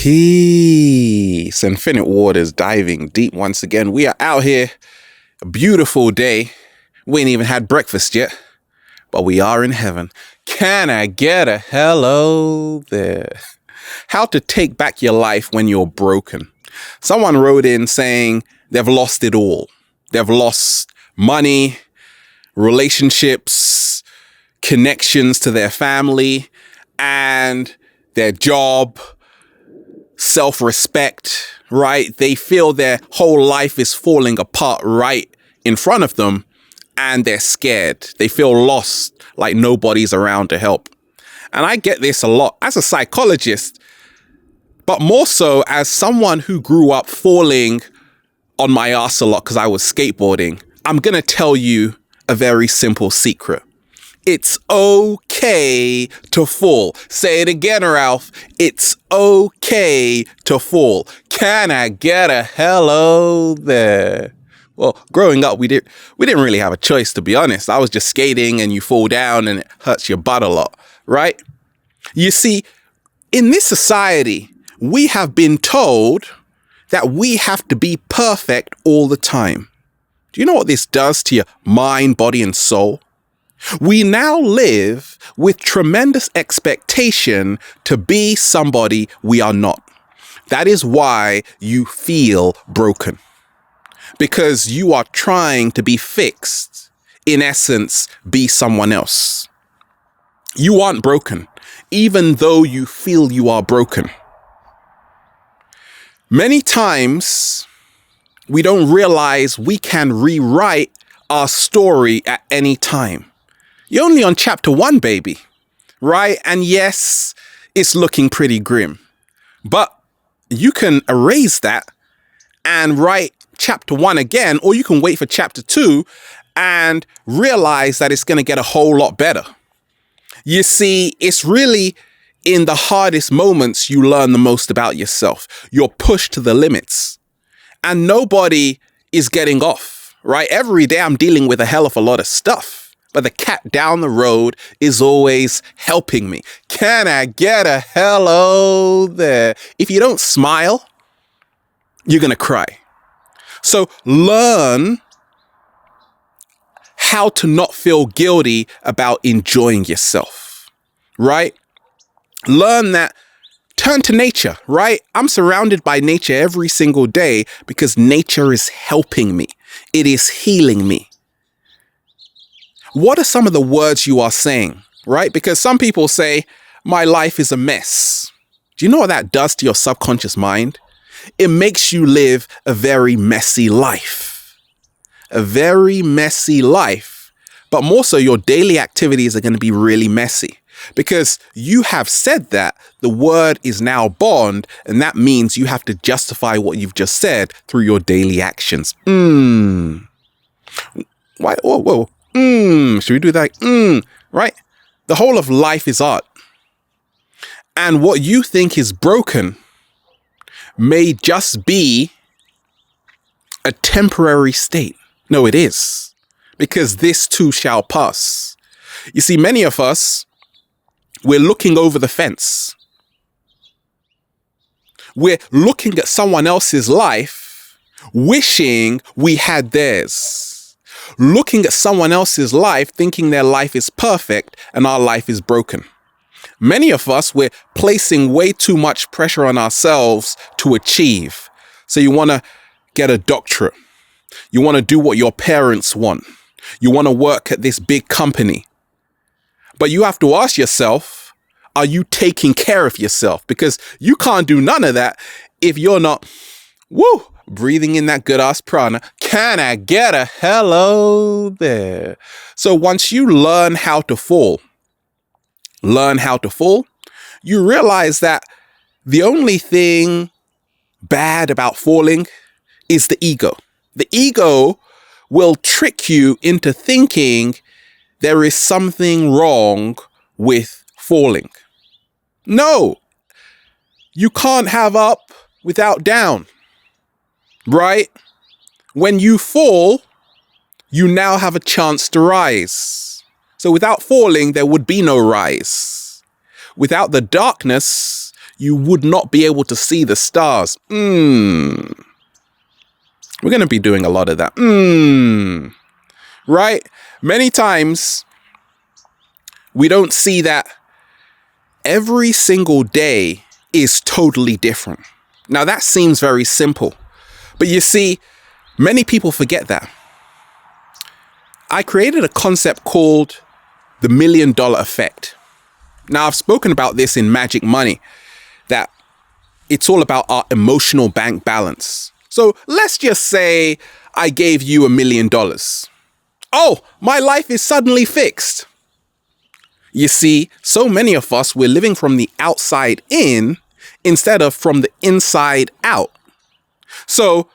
Peace. Infinite waters diving deep once again. We are out here. A beautiful day. We ain't even had breakfast yet, but we are in heaven. Can I get a hello there? How to take back your life when you're broken. Someone wrote in saying they've lost it all. They've lost money, relationships, connections to their family, and their job, self-respect, right? They feel their whole life is falling apart right in front of them, and they're scared. They feel lost, like nobody's around to help. And I get this a lot as a psychologist, but more so as someone who grew up falling on my ass a lot because I was skateboarding. I'm going to tell you a very simple secret. It's okay to fall. Say it again, Ralph. It's okay to fall. Can I get a hello there? Well, growing up, we didn't really have a choice, to be honest. I was just skating and you fall down and it hurts your butt a lot, right? You see, in this society, we have been told that we have to be perfect all the time. Do you know what this does to your mind, body, and soul? We now live with tremendous expectation to be somebody we are not. That is why you feel broken. Because you are trying to be fixed. In essence, be someone else. You aren't broken, even though you feel you are broken. Many times, we don't realize we can rewrite our story at any time. You're only on chapter 1, baby, right? And yes, it's looking pretty grim, but you can erase that and write chapter 1 again, or you can wait for chapter 2 and realize that it's going to get a whole lot better. You see, it's really in the hardest moments you learn the most about yourself. You're pushed to the limits and nobody is getting off, right? Every day I'm dealing with a hell of a lot of stuff. But the cat down the road is always helping me. Can I get a hello there? If you don't smile, you're going to cry. So learn how to not feel guilty about enjoying yourself, right? Learn that. Turn to nature, right? I'm surrounded by nature every single day because nature is helping me. It is healing me. What are some of the words you are saying, right? Because some people say, my life is a mess. Do you know what that does to your subconscious mind? It makes you live a very messy life. A very messy life. But more so, your daily activities are going to be really messy. Because you have said that, the word is now bond, and that means you have to justify what you've just said through your daily actions. Why? Whoa. Should we do that? Right? The whole of life is art. And what you think is broken may just be a temporary state. No, it is. Because this too shall pass. You see, many of us, we're looking over the fence. We're looking at someone else's life, wishing we had theirs. Looking at someone else's life, thinking their life is perfect and our life is broken. Many of us, we're placing way too much pressure on ourselves to achieve. So you want to get a doctorate. You want to do what your parents want. You want to work at this big company. But you have to ask yourself, are you taking care of yourself? Because you can't do none of that if you're not, breathing in that good ass prana. Can I get a hello there? So once you learn how to fall, you realize that the only thing bad about falling is the ego. The ego will trick you into thinking there is something wrong with falling. No, you can't have up without down. Right? When you fall, you now have a chance to rise. So without falling, there would be no rise. Without the darkness, you would not be able to see the stars. We're going to be doing a lot of that. Right? Many times we don't see that every single day is totally different. Now that seems very simple, but you see, many people forget that. I created a concept called the $1 million effect. Now I've spoken about this in Magic Money, that it's all about our emotional bank balance. So let's just say I gave you $1 million. Oh, my life is suddenly fixed. You see, so many of us, we're living from the outside in instead of from the inside out. So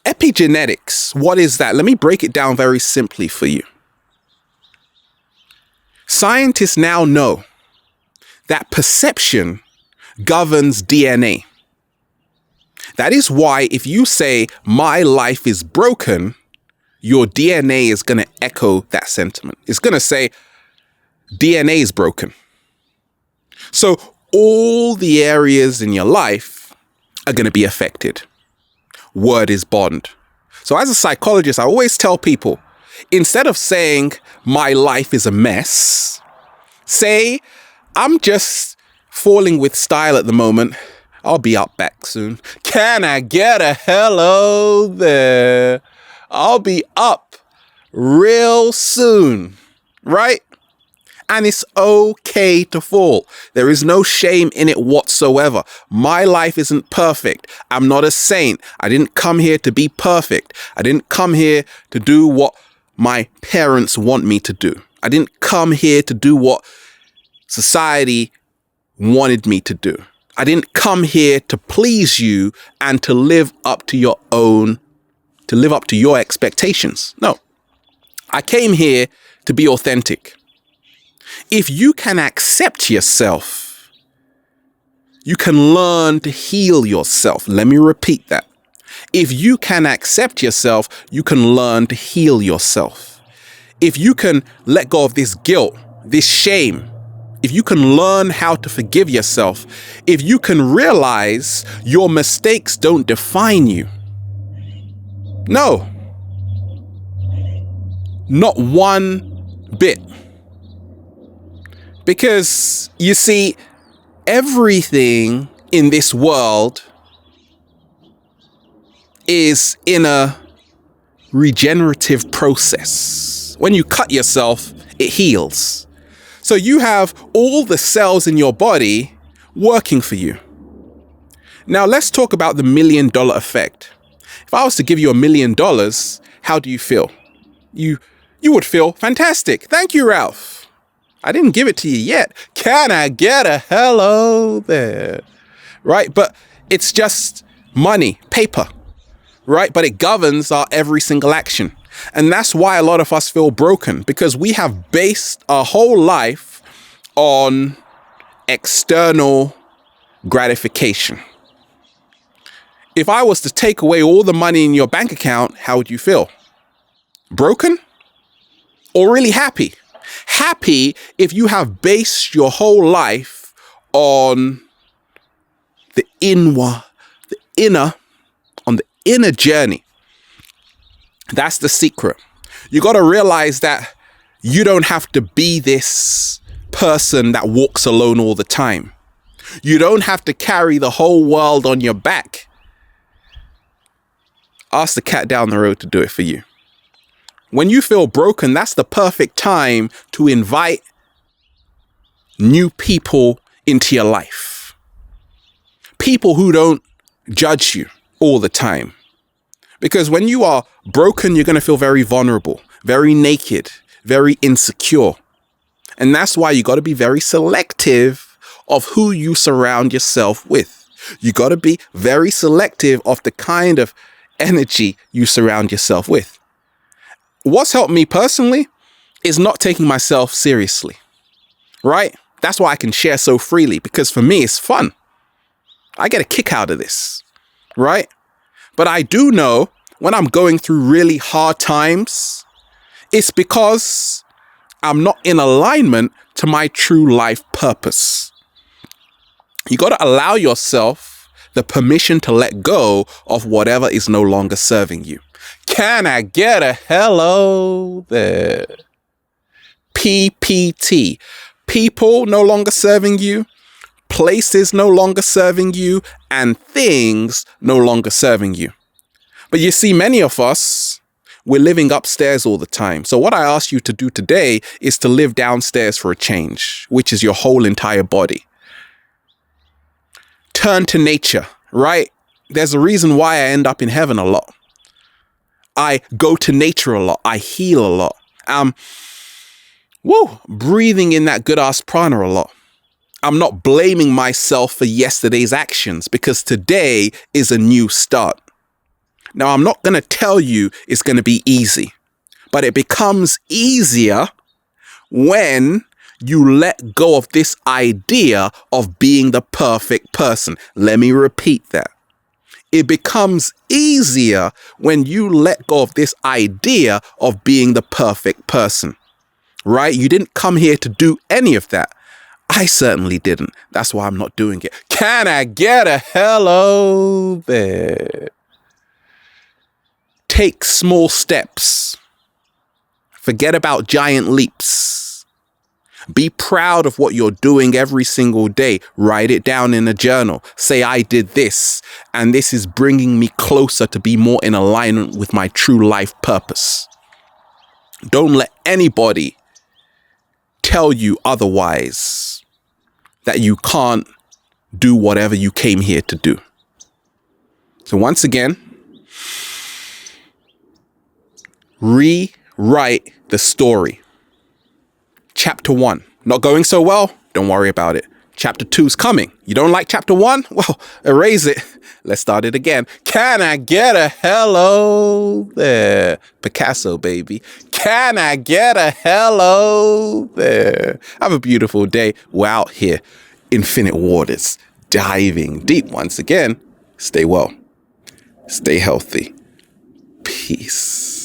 epigenetics, what is that? Let me break it down very simply for you. Scientists now know that perception governs DNA. That is why if you say, my life is broken, your DNA is going to echo that sentiment. It's going to say, DNA is broken. So all the areas in your life are going to be affected. Word is bond. So as a psychologist, I always tell people, instead of saying my life is a mess, say I'm just falling with style at the moment. I'll be up back soon. Can I get a hello there? I'll be up real soon, right? And it's okay to fall. There is no shame in it whatsoever. My life isn't perfect. I'm not a saint. I didn't come here to be perfect. I didn't come here to do what my parents want me to do. I didn't come here to do what society wanted me to do. I didn't come here to please you and to live up to your expectations. No, I came here to be authentic. If you can accept yourself, you can learn to heal yourself. Let me repeat that. If you can accept yourself, you can learn to heal yourself. If you can let go of this guilt, this shame, if you can learn how to forgive yourself, if you can realize your mistakes don't define you. No, not one bit. Because you see, everything in this world is in a regenerative process. When you cut yourself, it heals. So you have all the cells in your body working for you. Now let's talk about the $1 million effect. If I was to give you $1 million, how do you feel? You would feel fantastic. Thank you, Ralph. I didn't give it to you yet. Can I get a hello there? Right? But it's just money, paper, right? But it governs our every single action. And that's why a lot of us feel broken, because we have based our whole life on external gratification. If I was to take away all the money in your bank account, how would you feel? Broken? Or really happy? Happy if you have based your whole life on the inner journey. That's the secret. You got to realize that you don't have to be this person that walks alone all the time. You don't have to carry the whole world on your back. Ask the cat down the road to do it for you. When you feel broken, that's the perfect time to invite new people into your life. People who don't judge you all the time. Because when you are broken, you're going to feel very vulnerable, very naked, very insecure. And that's why you got to be very selective of who you surround yourself with. You got to be very selective of the kind of energy you surround yourself with. What's helped me personally is not taking myself seriously, right? That's why I can share so freely, because for me, it's fun. I get a kick out of this, right? But I do know when I'm going through really hard times, it's because I'm not in alignment to my true life purpose. You got to allow yourself the permission to let go of whatever is no longer serving you. Can I get a hello there? PPT. People no longer serving you, places no longer serving you, and things no longer serving you. But you see, many of us, we're living upstairs all the time. So what I ask you to do today is to live downstairs for a change, which is your whole entire body. Turn to nature, right? There's a reason why I end up in heaven a lot. I go to nature a lot. I heal a lot. Breathing in that good ass prana a lot. I'm not blaming myself for yesterday's actions because today is a new start. Now, I'm not going to tell you it's going to be easy, but it becomes easier when you let go of this idea of being the perfect person. Let me repeat that. It becomes easier when you let go of this idea of being the perfect person, right? You didn't come here to do any of that. I certainly didn't. That's why I'm not doing it. Can I get a hello there? Take small steps. Forget about giant leaps. Be proud of what you're doing every single day. Write it down in a journal. Say, I did this, and this is bringing me closer to be more in alignment with my true life purpose. Don't let anybody tell you otherwise, that you can't do whatever you came here to do. So once again, rewrite the story. Chapter 1, not going so well? Don't worry about it. Chapter 2 is coming. You don't like chapter 1? Well, erase it. Let's start it again. Can I get a hello there? Picasso, baby. Can I get a hello there? Have a beautiful day. We're out here. Infinite waters. Diving deep once again. Stay well. Stay healthy. Peace.